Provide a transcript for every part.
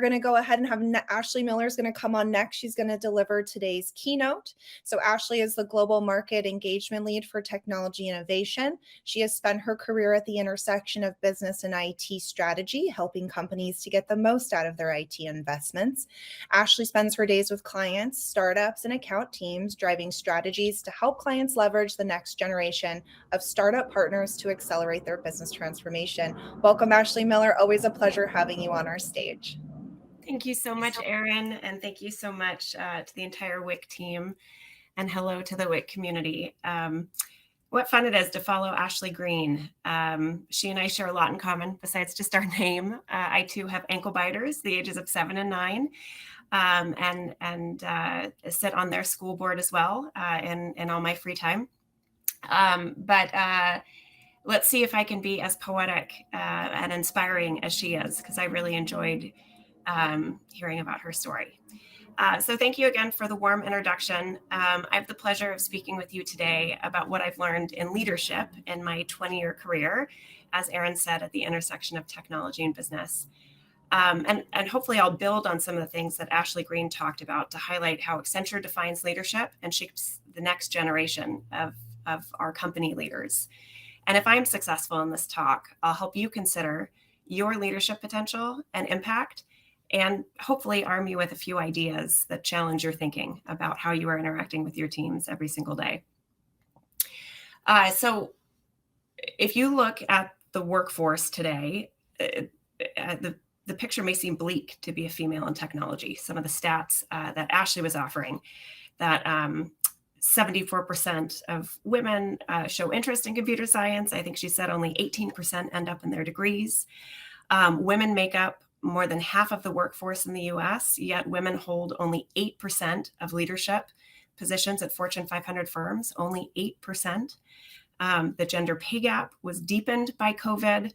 going to go ahead and have Ashley Miller is going to come on next. She's going to deliver today's keynote. So Ashley is the Global Market Engagement Lead for Technology Innovation. She has spent her career at the intersection of business and IT strategy, helping companies to get the most out of their IT investments. Ashley spends her days with clients, startups, and account teams, driving strategies to help clients leverage the next generation of startup partners to accelerate their business transformation. Welcome, Ashley Miller. Always a pleasure having you on our stage. Thank you so much, Erin, and thank you so much to the entire WIC team, and hello to the WIC community. What fun it is to follow Ashley Green. She and I share a lot in common besides just our name. I too have ankle biters, the ages of 7 and 9, and sit on their school board as well in all my free time. But let's see if I can be as poetic and inspiring as she is, because I really enjoyed hearing about her story. So thank you again for the warm introduction. I have the pleasure of speaking with you today about what I've learned in leadership in my 20-year career, as Erin said, at the intersection of technology and business. And hopefully I'll build on some of the things that Ashley Green talked about to highlight how Accenture defines leadership and shapes the next generation of our company leaders. And if I'm successful in this talk, I'll help you consider your leadership potential and impact, and hopefully arm you with a few ideas that challenge your thinking about how you are interacting with your teams every single day. So if you look at the workforce today, the picture may seem bleak to be a female in technology. Some of the stats that Ashley was offering, that 74% of women show interest in computer science. I think she said only 18% end up in their degrees. Women make up more than half of the workforce in the US, yet women hold only 8% of leadership positions at Fortune 500 firms, only 8%. The gender pay gap was deepened by COVID,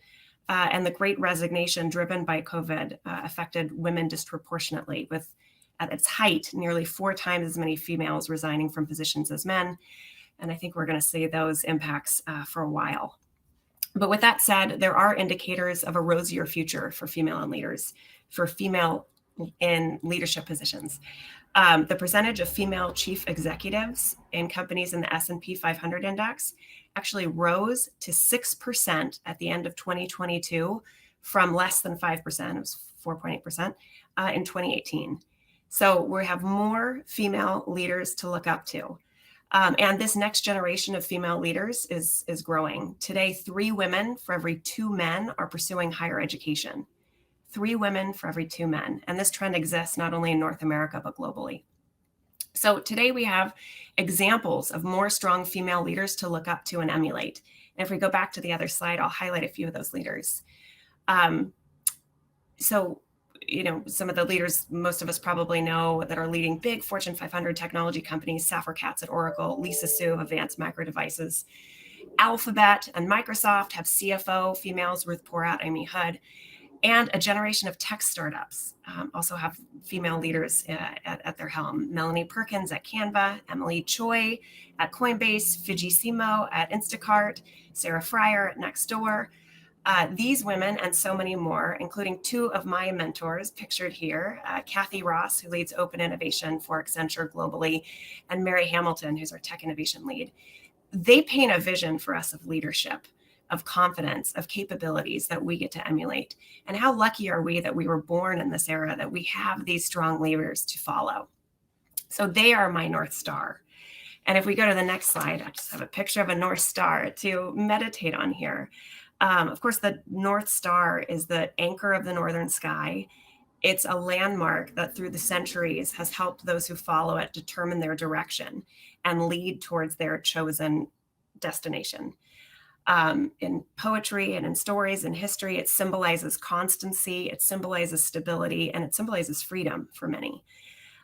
and the Great Resignation driven by COVID affected women disproportionately, with at its height, nearly 4 times as many females resigning from positions as men. And I think we're going to see those impacts for a while. But with that said, there are indicators of a rosier future for female leaders, for female in leadership positions. The percentage of female chief executives in companies in the S&P 500 index actually rose to 6% at the end of 2022 from less than 5%, it was 4.8%, in 2018. So we have more female leaders to look up to. And this next generation of female leaders is growing. Today, 3 women for every 2 men are pursuing higher education. 3 women for every 2 men. And this trend exists not only in North America, but globally. So today we have examples of more strong female leaders to look up to and emulate. And if we go back to the other slide, I'll highlight a few of those leaders. So some of the leaders most of us probably know that are leading big Fortune 500 technology companies: Safra Catz at Oracle, Lisa Su of Advanced Micro Devices. Alphabet and Microsoft have CFO females, Ruth Porat, Amy Hood, and a generation of tech startups also have female leaders at their helm. Melanie Perkins at Canva, Emily Choi at Coinbase, Fidji Simo at Instacart, Sarah Fryer at Nextdoor. These women and so many more, including 2 of my mentors pictured here, Kathy Ross, who leads open innovation for Accenture globally, and Mary Hamilton, who's our tech innovation lead. They paint a vision for us of leadership, of confidence, of capabilities that we get to emulate. And how lucky are we that we were born in this era, that we have these strong leaders to follow. So they are my North Star. And if we go to the next slide, I just have a picture of a North Star to meditate on here. Of course, the North Star is the anchor of the northern sky. It's a landmark that through the centuries has helped those who follow it determine their direction and lead towards their chosen destination. In poetry and in stories and history, it symbolizes constancy, it symbolizes stability, and it symbolizes freedom for many.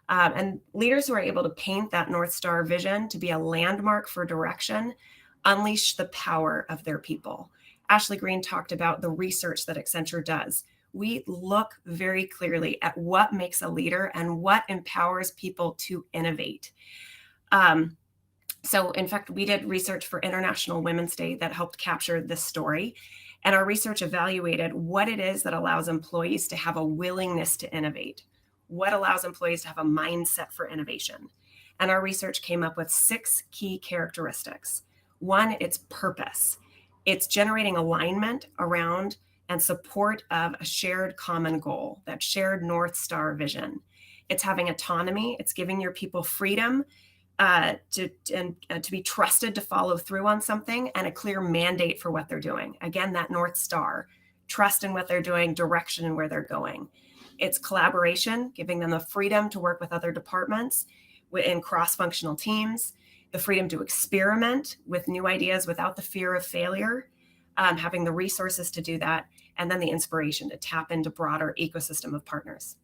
And leaders who are able to paint that North Star vision to be a landmark for direction unleash the power of their people. Ashley Green talked about the research that Accenture does. We look very clearly at what makes a leader and what empowers people to innovate. So in fact, we did research for International Women's Day that helped capture this story. And our research evaluated what it is that allows employees to have a willingness to innovate, what allows employees to have a mindset for innovation. And our research came up with 6 key characteristics. One, it's purpose. It's generating alignment around and support of a shared common goal, that shared North Star vision. It's having autonomy. It's giving your people freedom to be trusted to follow through on something, and a clear mandate for what they're doing. Again, that North Star, trust in what they're doing, direction in where they're going. It's collaboration, giving them the freedom to work with other departments in cross-functional teams, the freedom to experiment with new ideas without the fear of failure, having the resources to do that, and then the inspiration to tap into broader ecosystem of partners.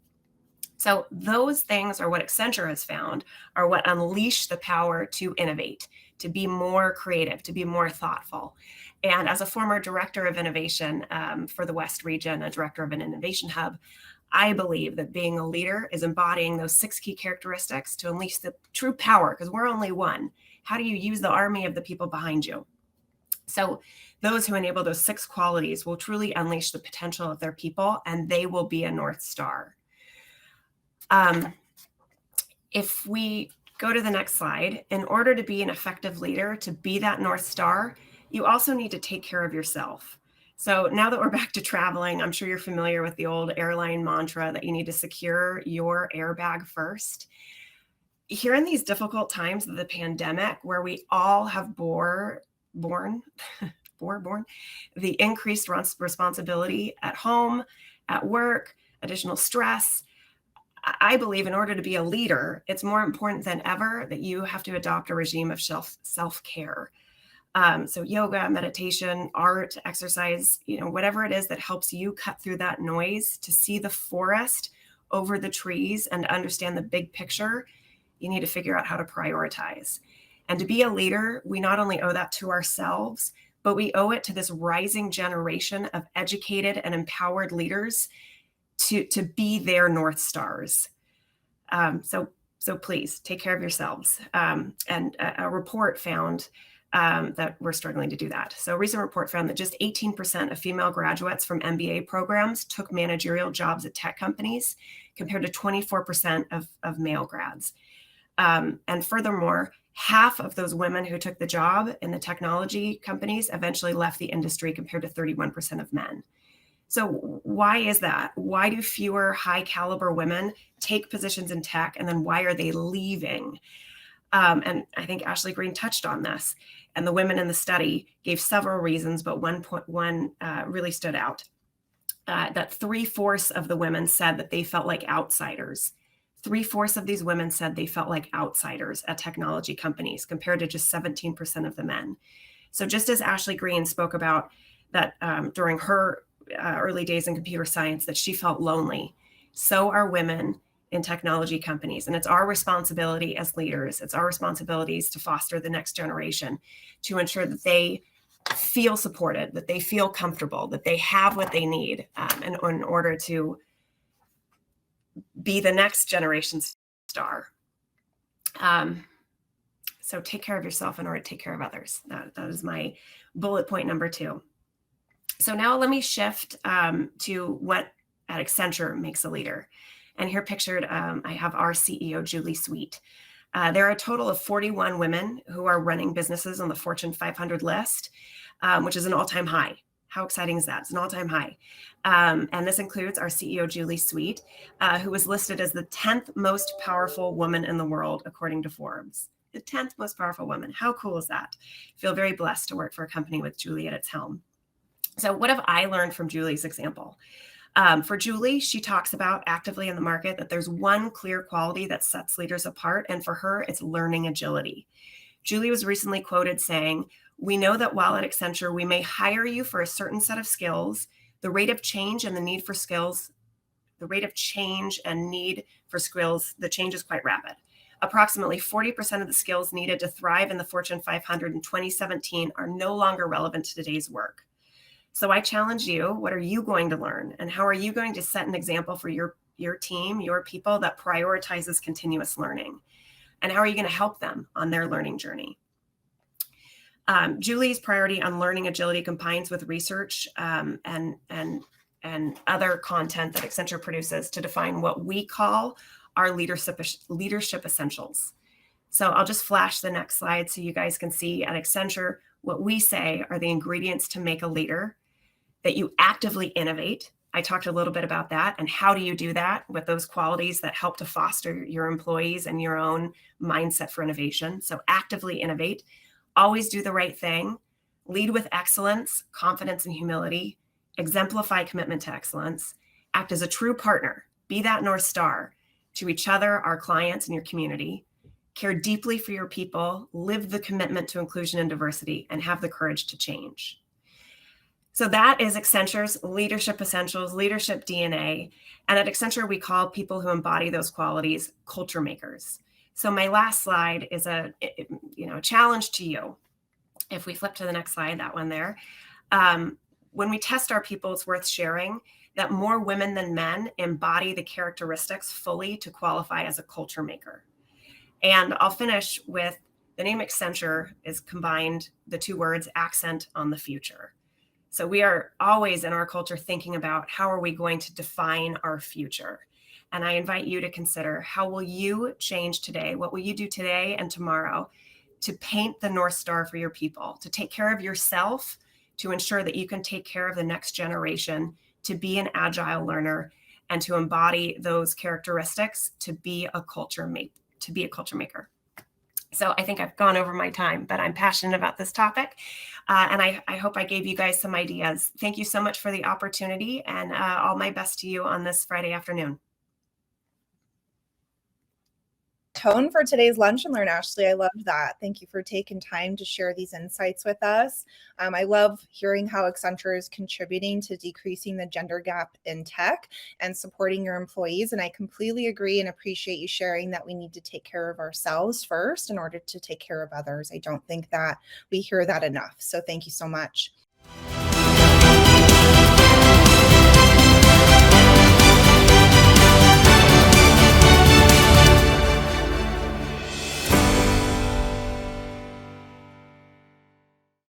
So those things are what Accenture has found are what unleash the power to innovate, to be more creative, to be more thoughtful. And as a former director of innovation for the West region, a director of an innovation hub, I believe that being a leader is embodying those 6 key characteristics to unleash the true power, because we're only one. How do you use the army of the people behind you? So those who enable those 6 qualities will truly unleash the potential of their people, and they will be a North Star. If we go to the next slide, in order to be an effective leader, to be that North Star, you also need to take care of yourself. So now that we're back to traveling, I'm sure you're familiar with the old airline mantra that you need to secure your airbag first. Here in these difficult times of the pandemic, where we all have borne the increased responsibility at home, at work, additional stress, I believe in order to be a leader, it's more important than ever that you have to adopt a regime of self-care. So yoga, meditation, art, exercise, whatever it is that helps you cut through that noise to see the forest over the trees and understand the big picture, you need to figure out how to prioritize. And to be a leader, we not only owe that to ourselves, but we owe it to this rising generation of educated and empowered leaders to be their North Stars. So please take care of yourselves. And a report found that we're struggling to do that. So a recent report found that just 18% of female graduates from MBA programs took managerial jobs at tech companies, compared to 24% of male grads. And furthermore, half of those women who took the job in the technology companies eventually left the industry, compared to 31% of men. So why is that? Why do fewer high caliber women take positions in tech, and then why are they leaving? And I think Ashley Green touched on this, and the women in the study gave several reasons, but one really stood out, that 3/4 of the women said that they felt like outsiders. 3/4 of these women said they felt like outsiders at technology companies, compared to just 17% of the men. So just as Ashley Green spoke about that during her early days in computer science, that she felt lonely, so are women in technology companies. And it's our responsibility as leaders, it's our responsibilities to foster the next generation, to ensure that they feel supported, that they feel comfortable, that they have what they need in order to be the next generation's star. So take care of yourself in order to take care of others. That is my bullet point number 2. So now let me shift to what at Accenture makes a leader. And here pictured, I have our CEO, Julie Sweet. There are a total of 41 women who are running businesses on the Fortune 500 list, which is an all-time high. How exciting is that? It's an all-time high. And this includes our CEO, Julie Sweet, who was listed as the 10th most powerful woman in the world, according to Forbes. The 10th most powerful woman. How cool is that? I feel very blessed to work for a company with Julie at its helm. So what have I learned from Julie's example? For Julie, she talks about actively in the market that there's one clear quality that sets leaders apart. And for her, it's learning agility. Julie was recently quoted saying, "We know that while at Accenture, we may hire you for a certain set of skills, the rate of change and the need for skills, the change is quite rapid. Approximately 40% of the skills needed to thrive in the Fortune 500 in 2017 are no longer relevant to today's work. So I challenge you, what are you going to learn? And how are you going to set an example for your team, your people that prioritizes continuous learning? And how are you going to help them on their learning journey?" Julie's priority on learning agility combines with research and other content that Accenture produces to define what we call our leadership essentials. So I'll just flash the next slide so you guys can see at Accenture what we say are the ingredients to make a leader: that you actively innovate. I talked a little bit about that, and how do you do that with those qualities that help to foster your employees and your own mindset for innovation. So actively innovate, always do the right thing, lead with excellence, confidence, and humility, exemplify commitment to excellence, act as a true partner, be that North Star to each other, our clients, and your community, care deeply for your people, live the commitment to inclusion and diversity, and have the courage to change. So that is Accenture's leadership essentials, leadership DNA. And at Accenture, we call people who embody those qualities culture makers. So my last slide is a challenge to you. If we flip to the next slide, that one there. When we test our people, it's worth sharing that more women than men embody the characteristics fully to qualify as a culture maker. And I'll finish with the name Accenture is combined the two words accent on the future. So we are always in our culture thinking about how are we going to define our future? And I invite you to consider, how will you change today? What will you do today and tomorrow to paint the North Star for your people, to take care of yourself, to ensure that you can take care of the next generation, to be an agile learner, and to embody those characteristics to be a culture maker. So I think I've gone over my time, but I'm passionate about this topic. And I hope I gave you guys some ideas. Thank you so much for the opportunity, and all my best to you on this Friday afternoon. Tone for today's Lunch and Learn, Ashley. I loved that. Thank you for taking time to share these insights with us. I love hearing how Accenture is contributing to decreasing the gender gap in tech and supporting your employees. And I completely agree and appreciate you sharing that we need to take care of ourselves first in order to take care of others. I don't think that we hear that enough. So thank you so much.